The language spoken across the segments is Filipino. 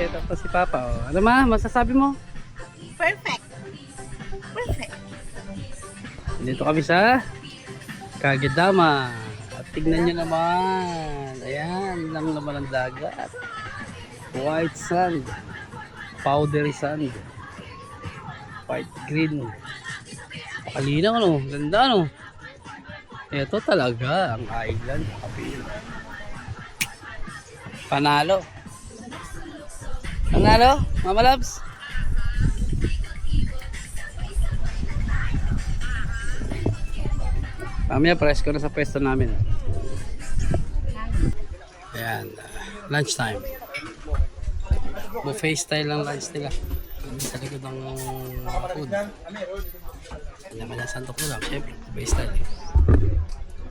set up pa si Papa. Oh. Ano ma? Masasabi mo? Perfect. Perfect. Dito kami sa Kagedama. At tignan nyo naman. Ayan, lang naman ang dagat. White sand. Powdery sand. White green. Kalinaw ano. Ganda ano. Ito talaga ang island. Panalo. Panalo, Mama Labs. Mamaya presko na sa pwesto namin. Ayan, lunch time. Buffet style lang lunch nila. Sa likod ng food. Hindi naman yung santok nila. Siyempre, buffet style.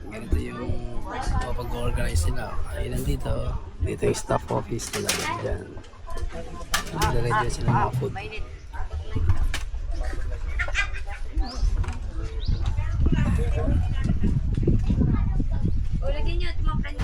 Ganito yung pag-organize nila. Ayun nandito. Dito yung staff office nila. Diyan. Nagre-ready sila ng mga food. Ulagyan nyo at mga friend.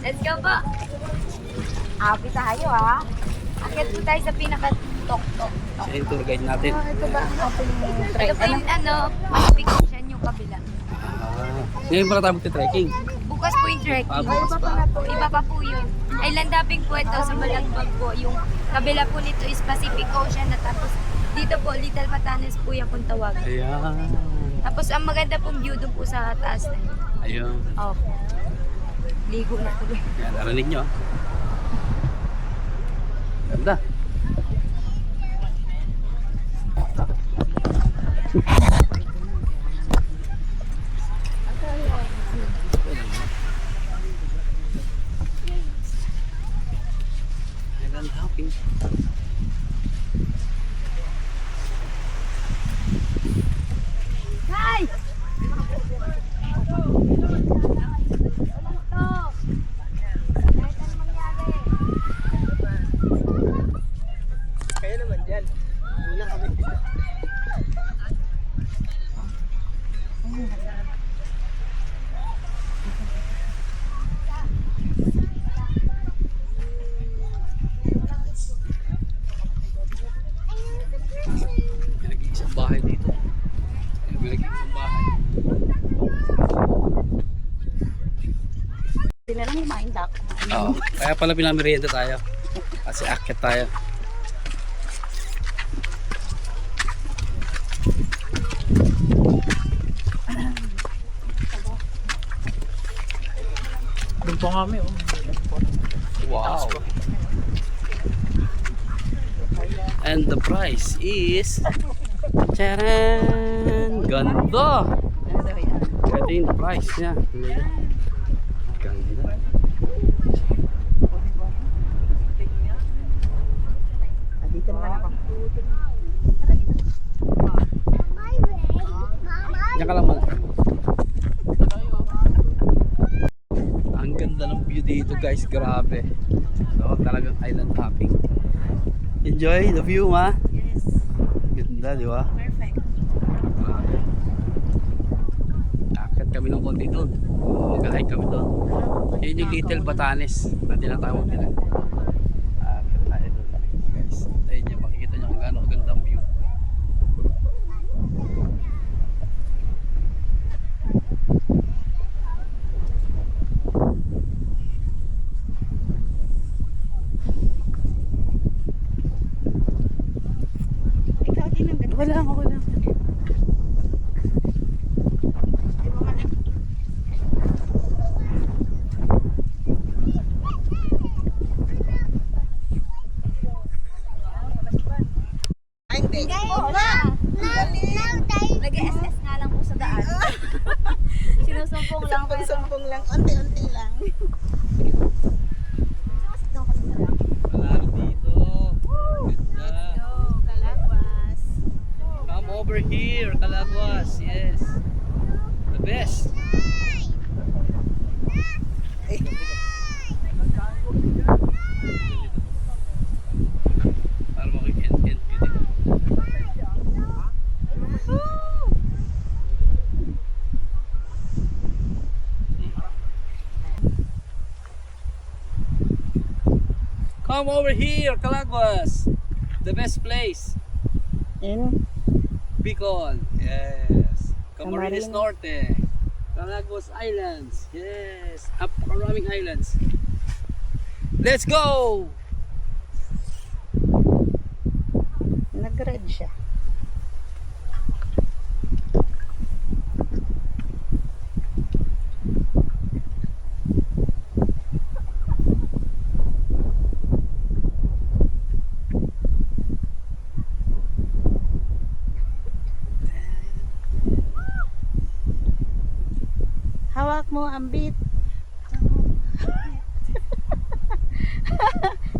Let's go po. Abi tayo ha. Akit po tayo sa pinaka-tok-tok. Siya yung tour guide natin. Ito ba ang opening track? Ito po yung Pacific Ocean yung kabila. Ngayon pala tayo magte-trekking. Bukas po yung trekking. Bukas pa. Iba pa po yun. Island hopping po ito sa Malagbag po. Yung kabila po nito is Pacific Ocean na tapos dito po Little Batanes po yung kung tawag. Ayan. Tapos ang maganda pong view doon po sa taas na yun. Ayun. Opo. Ligo na tuloy. Yan, narinig nyo. Ganda. Island hopping. Hi! Kaya naman dyan. Ulang kami. Isang bahay dito. Isang bahay. Sila lang kumain dak. Oo. Kaya pala pinamerienda tayo. Kasi akit tayo. Ito nga may Wow. And the price is charan! Ganda! Ito yung price niya. Ganda. Dito naman ako. Diyan ka lang muna. Ang ganda ng view dito guys, grabe. So talagang island hopping. Enjoy the view, ma? Yes. Ganda, di ba? Perfect. Grabe. Akit kami ng konti doon. Mag-hike kami doon. Yun yung Little Batanes na tinatawag nila. Akit tayo doon guys. Ayun nyo, makikita nyo kung gaano kagandang view. Ikaw din ang ganda. Wala ako lang. Hindi. Nag-SS nga lang po sa daan. Sinusumpong lang. Sumpong lang. Unti-unti lang. Palaro dito. Ganda. Kalagwas. Come over here, Calagwas. Yes. The best. Para makikent-kent ka dito. Come over here, Calagwas. The best place. In? Bicol. Yes. Camarines Camarines. Norte. Calagwas Islands. Yes. Napakaraming islands. Let's go! Nag-red siya. Hawak mo ang beat.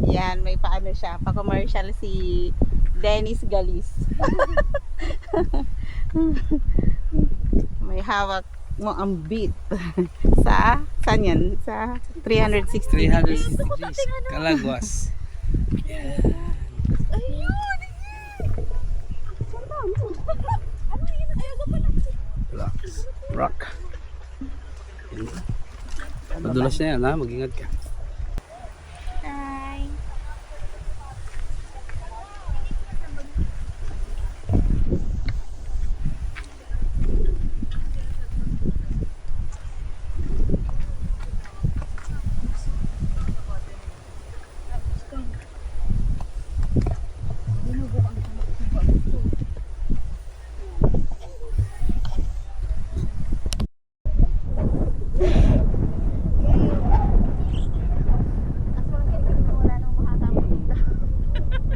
Yan, may paano siya. Pa-commercial si Dennis Galis. May hawak mo ang beat. Saan yan? Sa 360 360 degrees. Calagwas. Yeah. Rock. Madulas na yan ha, mag-ingat ka. Hi.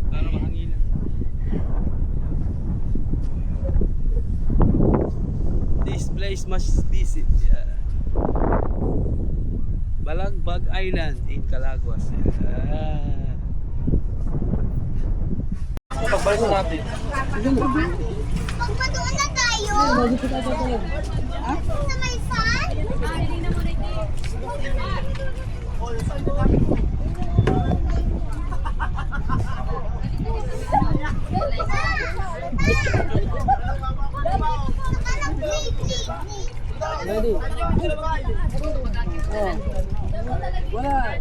Para mahanginan. This place must visit. Yeah. Balagbag Island in Calagwas. Yeah. Pagbalik na natin. Magpadoon na tayo. Sa may fan? Ready? Wala.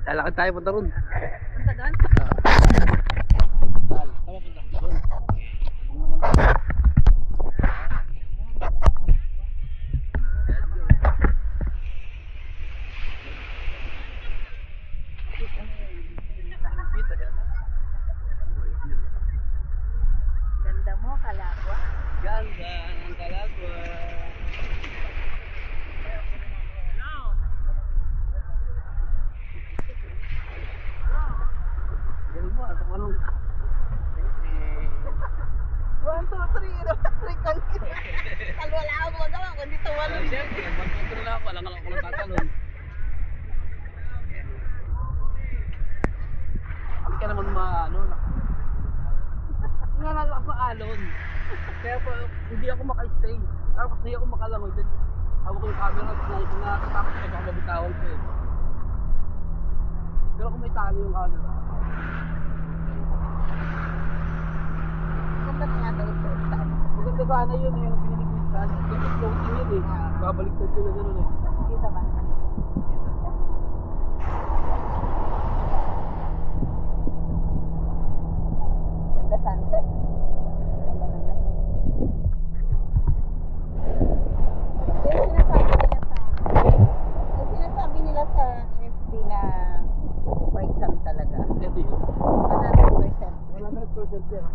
Lalakad tayo punta ron. Punta doon? Tama punta ron. Ganda mo, Kalagwa. Ganda ng Calagua. Ganun mo, at anong... 1, 2, 3, rekan. Wala akong magawa, kundi tumalon. Siyempre, mag-control na ako, alam ako kung tatalon. Hindi ka naman maano na. Nga lang ako alon. Kaya po, hindi ako maka-stay. Tapos hindi ako makalangoy. Then, hawak ko yung camera at nakakatakot ka baka mabitawan ko eh. Pero kung may tali yung camera. Ganda nga daw ito. Maganda sana yun eh, yung pinilipitan. Kasi floating yun eh. Babaliktad ko na gano'n eh. Kita ba? Ganda sunset. Ganda naman. Yung sinasabi nila sa FB na white sand talaga. Ito yun. 100%. 100% yan.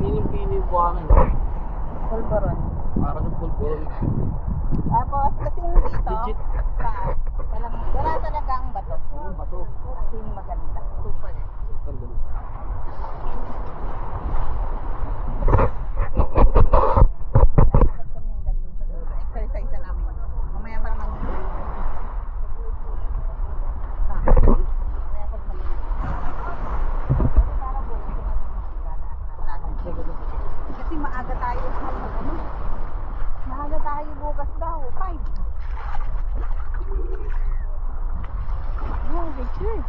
Pining-pining buhangin. Pulveron. Parang yung pulburon. Tapos kasi yung dito, Legit. wala talaga ang bato. Yung bato. Kasi yung maganda. Super. Super ganun. Dapat kami hanggang dun sa dulo. Exercise na namin. Mamaya pa naman yung dulo. Mamaya pag maliit. Pero para bukas na kasi maaga tayo sa ano. Maaga tayo bukas daw. 5. Oh, picture.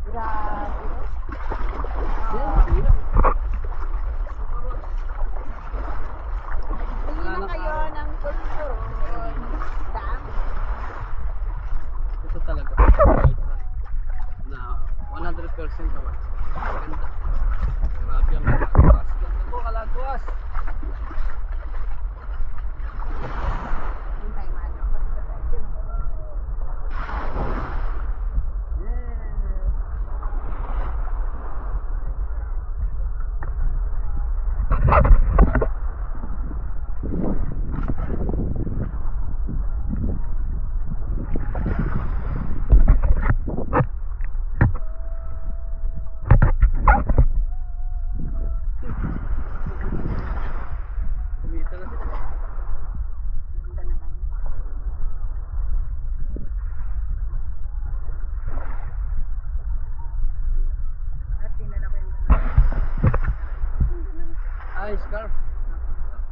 Grabe. Tingin na kayo ng Pulveron. Dami. Ito talaga. Na 100% naman. Ganda. Grabe ang kalagwas. Ganda po kalagwas. Yung tayo maano. Kumita na sila. Ganda naman. At tinala ko yung ganda. Ay, scarf.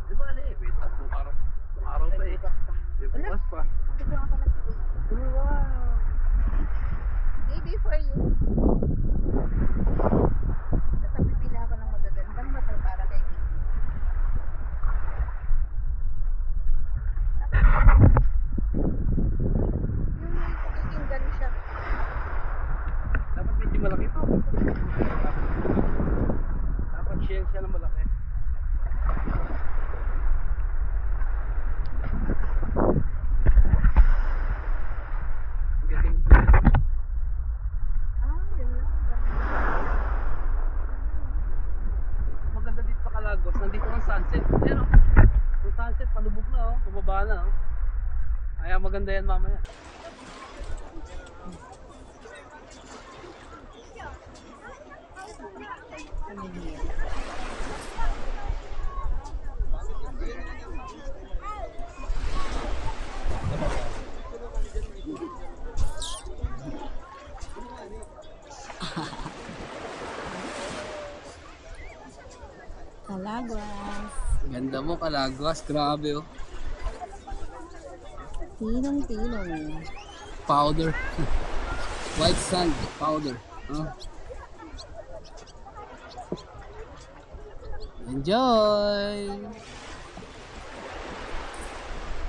Di ba ali? Wait, tatlong araw. Tatlong araw pa eh. Di bukas pa. Ito nga pala si Kuya. Wow. Maybe for you. Basta pipila ako ng magagandang bato para kay Baby. Yung may pakikinggan siya. Dapat medyo malaki to. Dapat shell siya na malaki. Ang ganda yung view. Yun lang. Maganda dito sa Calagos, nandito ang sunset. Ayan o. Yung sunset, palubog na o. Pababa na o. Kaya maganda yan mamaya. Calagwas. Ganda mo Calagos, grabe o. Tinong-tinong. Powder. White sand powder. Enjoy!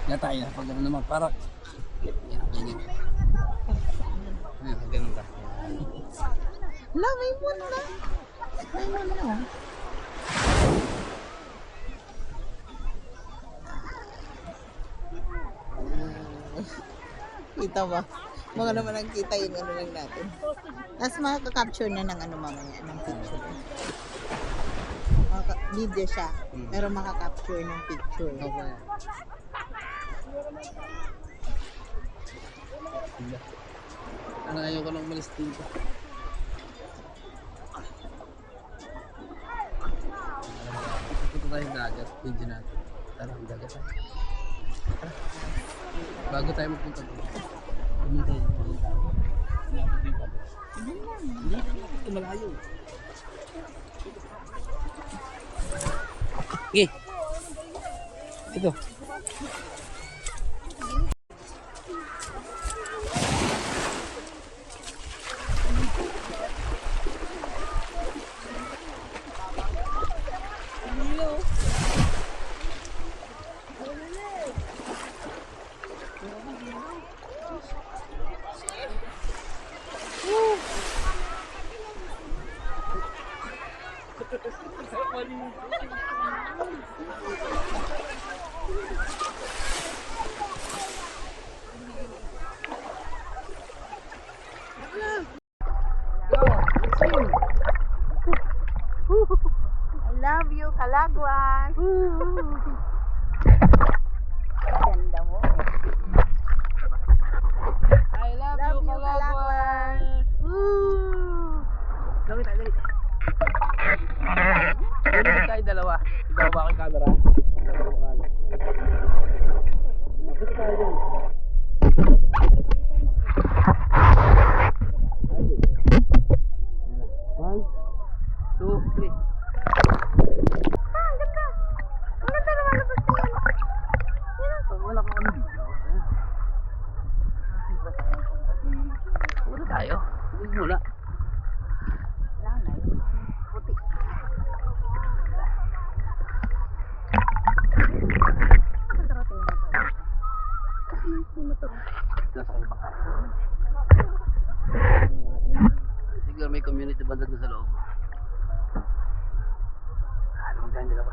Gatay na. Pag ano naman, parang. Yan, ganyan. Ayan, ganun ka. La, may moon na. May moon na. Kita ba? Mga naman ang kita yung ano lang natin. Tapos makaka-capture na ng ano mamaya, ng picture. Video siya, pero makaka-capture ng picture. Okay. Ano, ayoko lang umalis dito. Punta tayo sa dagat. Video natin. Tara, ang dagat tayo. Tara. Bago tayo magpunta dito. Pumunta tayo. Malapit dito. Hindi, ito malayo. Okay. Ito. I love you, Kalagwan. Ganda mo. I love Love you, Kalagwan. Dali tayo, dali. Dali tayo dalawa. Ikaw ba ang camera? Dito tayo dyan. One, two, three. Wala ko ano dito. Wala tayo. Huwag muna. Puti. Nasa iba ka. Siguro may community banda doon sa loob. Ano ang ganda ba?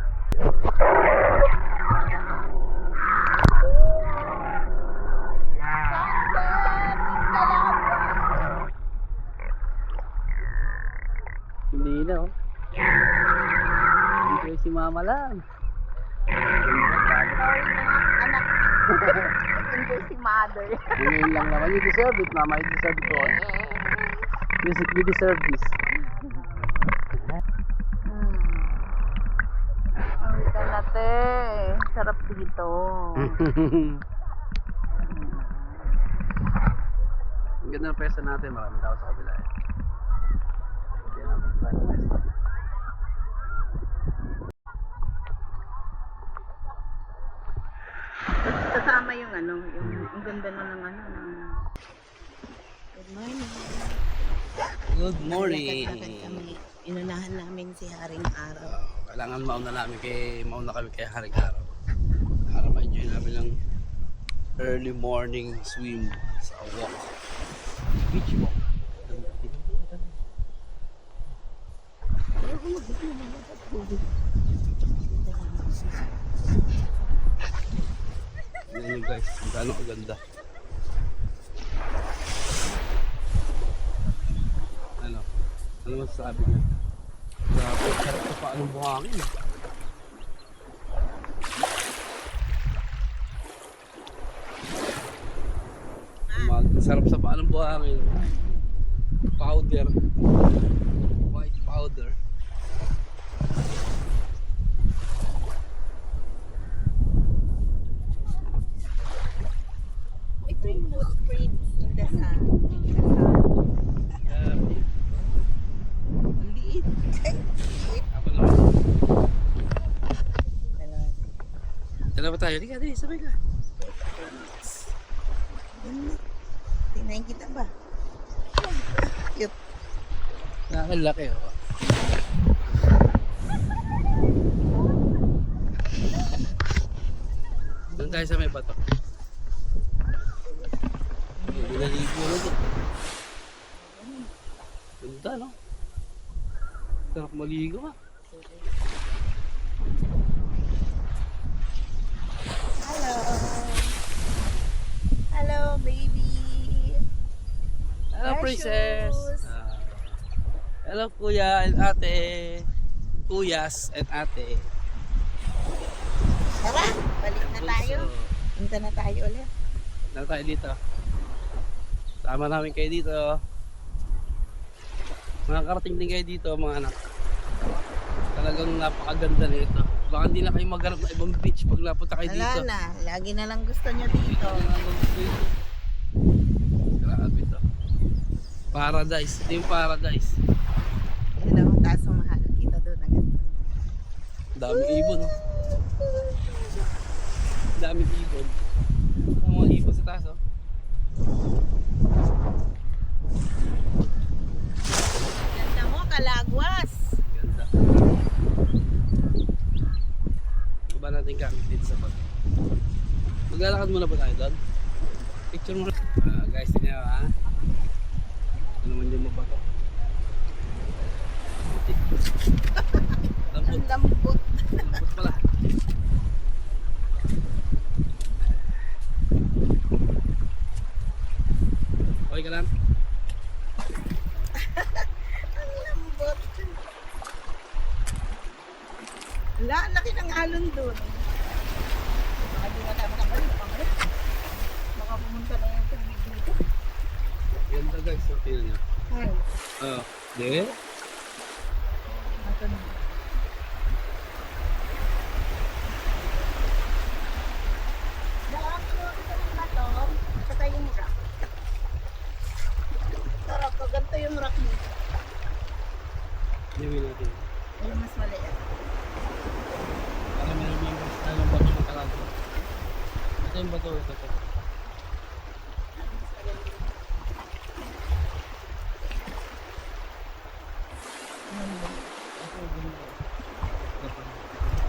Hindi na oh. Dito si mama lang. Anak. Enjoy si mother. Ngayon lang naman. You deserve it, mama. You deserve it all. You deserve this. Ang wika natin. Sarap dito. Ang ganda ng pesta natin. Maraming tao sa kabila eh. Hindi na magpapala ng pesta. Kasama yung ano, yung ang ganda na ng ano. Good morning. Good morning. Kami, inunahan namin si Haring Araw. Kailangan mauna kami kay Haring Araw. Para ma-enjoy namin ng early morning swim sa walk. Beach walk. Yan yun guys, kung gaano kaganda. Ano masasabi niya? Grabe, sarap sa paanong buhangin. Sarap sa paanong buhangin. Powder. White powder. Ito yung footprints in the sun. Ang liit. Ako naman. Dalawa tayo. Hindi ka, hindi. Sabay ka. Tingnan kita ba? Cute. Nakakalaki oh. Doon tayo sa may bato. Naligo na doon. Ganda, no? Sarap maligo, ha? Hello. Hello, baby. Hello, princess. Precious. Hello, kuya and ate. Kuyas and ate. Tara, balik na tayo. Bunso. Punta na tayo ulit. Punta tayo dito. Sama namin kayo dito. Makakarating din kayo dito, mga anak. Talagang napakaganda nito. Baka hindi na kayo maghanap ng ibang beach pag napunta kayo dito. Wala na, lagi na lang gusto nyo dito. Grabe ito. Paradise. Ito yung paradise. Yun ang taas ng mahal. Kita doon ang ganda. Daming ibon, no? Daming ibon. Ang mga ibon sa taas, oh. Ganda mo, kalagwas. Ganda. Iba natin gamit dito sa bag. Maglalakad muna ba tayo doon? Picture muna. Guys, tingnan nyo, ha? Ano naman yung mabato? Lambot. Ang lambot. Lambot pala. Okay ka lang? Ang lambot. Wala, ang laki ng alon doon. Baka di na tayo makabalik. Baka pumunta na yung tubig dito. Ganda guys, so tingnan nyo. Ay, Di? ito na. Daan ko ito ng bato, saka yung rock. Sarap, ganito yung rock mo. Gawin natin. Yung mas maliit. Para meron yung style ng bato ng kalago. Ito yung bato. Ito.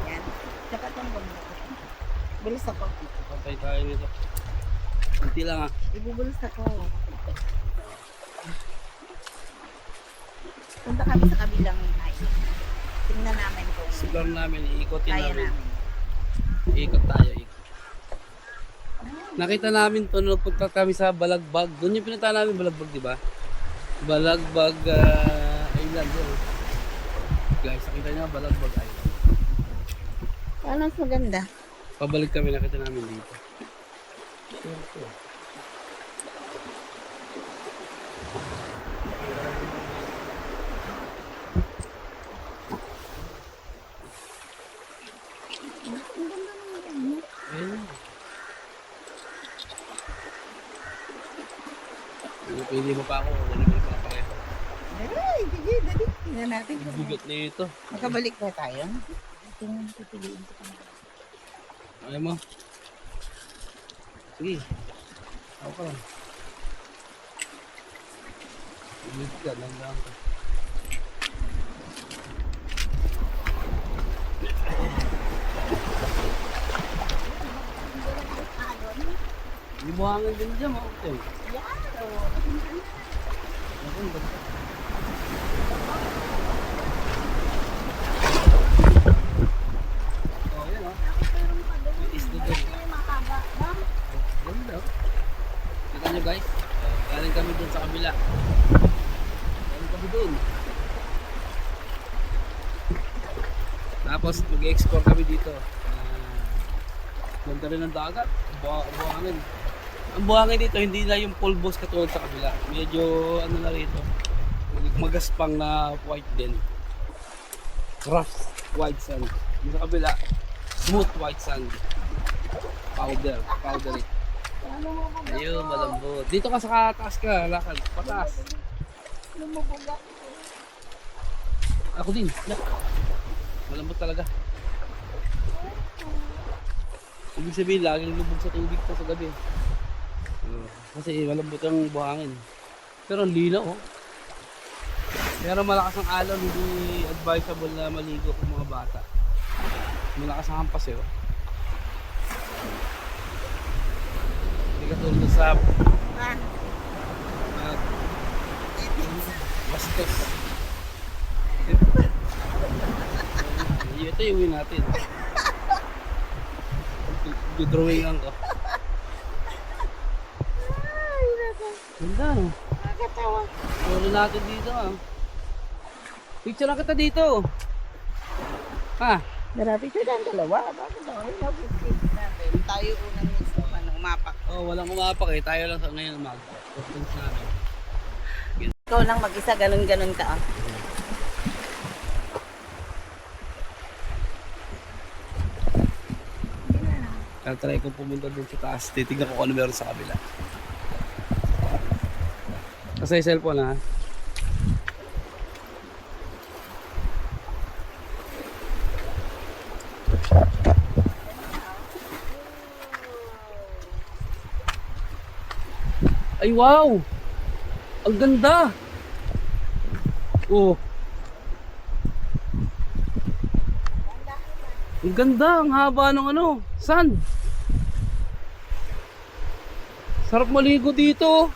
Yan. Saka itong bumalik. Bulis ako. Patay tayo nito. Kunti lang, ha. Ibubulis ako. Punta kami sa kabilang island. Tingnan namin kung Explore namin, iikotin kaya namin. namin. Ikot tayo, ikot. Nakita namin to nung punta kami sa Balagbag. Doon yung pinunta namin Balagbag, di ba? Balagbag Island. Yun. Guys, nakita nyo Balagbag Island. Ano mas maganda? Pabalik kami, nakita namin dito. Ayun. Pili mo pa ako, wala naman pa pareho. Ay, sige, dali. Tingnan natin. Bigat na ito. Makabalik na tayo. Tingnan, pipiliin ko pa. Ayaw mo? Sige. Ako ka lang. Bigat ka, lang ka. Hindi mo hangin din dyan, mga kutin. Oh, yan o. May isda doon. Ganda. Kita nyo guys, galing kami dun sa kabila. Galing kami dun. Tapos mag-explore kami dito. Ganda rin ng dagat. Buhangin. Ang buhangin dito hindi na yung pulbos katulad sa kabila. Medyo ano na rito. Magaspang na white din. Rough white sand. Yung sa kabila, smooth white sand. Powdery. Ayun, malambot. Dito ka sa taas ka, lakad. Pataas. Ako din. Malambot talaga. Ibig sabihin, laging lubog sa tubig pa sa gabi. Kasi malambot ang buhangin. Pero ang linaw, oh. Pero malakas ang alon, hindi advisable na maligo ng mga bata. Malakas ang hampas, eh. Oh. Hindi ka tulad sa Ah, bastos. Ito yung win natin. Drawingan ko. ay, nako. Ganda no? Nakakatawa. Puro natin dito ah. Picture lang kita dito. Ha? Marami siya ang dalawa. Bakit daw? Ay, nabukit natin. Tayo unang mismo umapak. Oh, walang umapak eh. Tayo lang sa ngayon mag-focus namin. Ikaw lang mag-isa, ganun-ganun ka. Ah. Try ko pumunta dun sa taas. Titignan ko kung ano meron sa kabila. Kasi cellphone ha. Ay wow! Ang ganda! Oh. Ang ganda, ang haba ng ano, sand. Sarap maligo dito.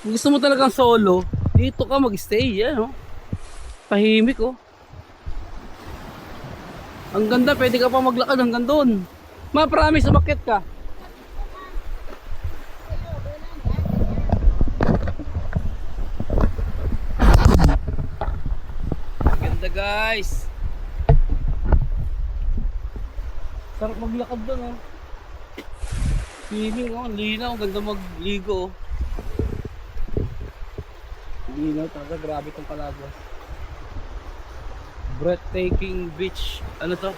Kung gusto mo talagang solo, dito ka mag-stay, yan oh. Tahimik oh. Ang ganda, pwede ka pa maglakad hanggang doon. Ma-promise, umakyat ka. Ang ganda guys. Sarap maglakad doon oh. Feeling oh, ang linaw, ang ganda magligo oh. Linaw talaga, grabe itong Palaguas. Breathtaking beach. Ano to?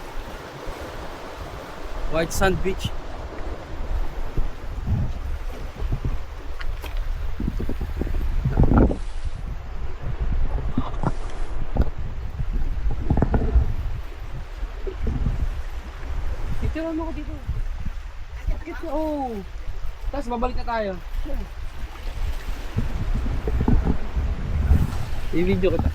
White sand beach. Picturean mo ko dito. Akit ka, oh. Tapos babalik na tayo. I-video kita.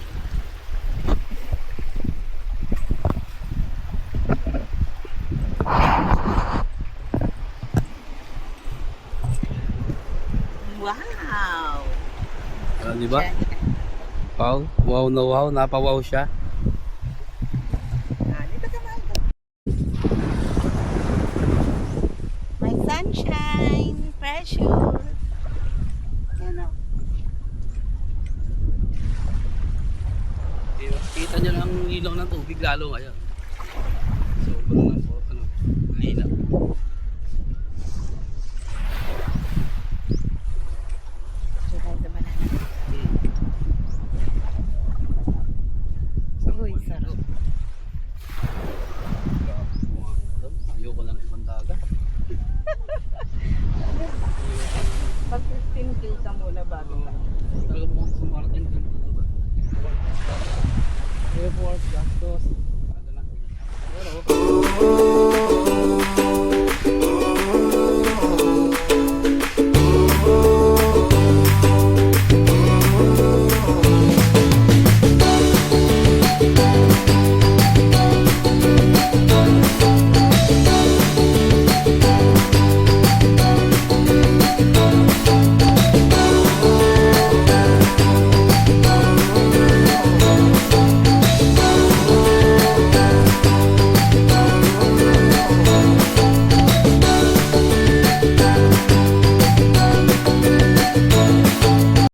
Wow! Di ba? Wow, wow na wow, napawaw siya. Ah, dito ka mahal ka. May sunshine, pressure. Yan o. Kita nyo lang ang ilaw ng tubig lalo ngayon.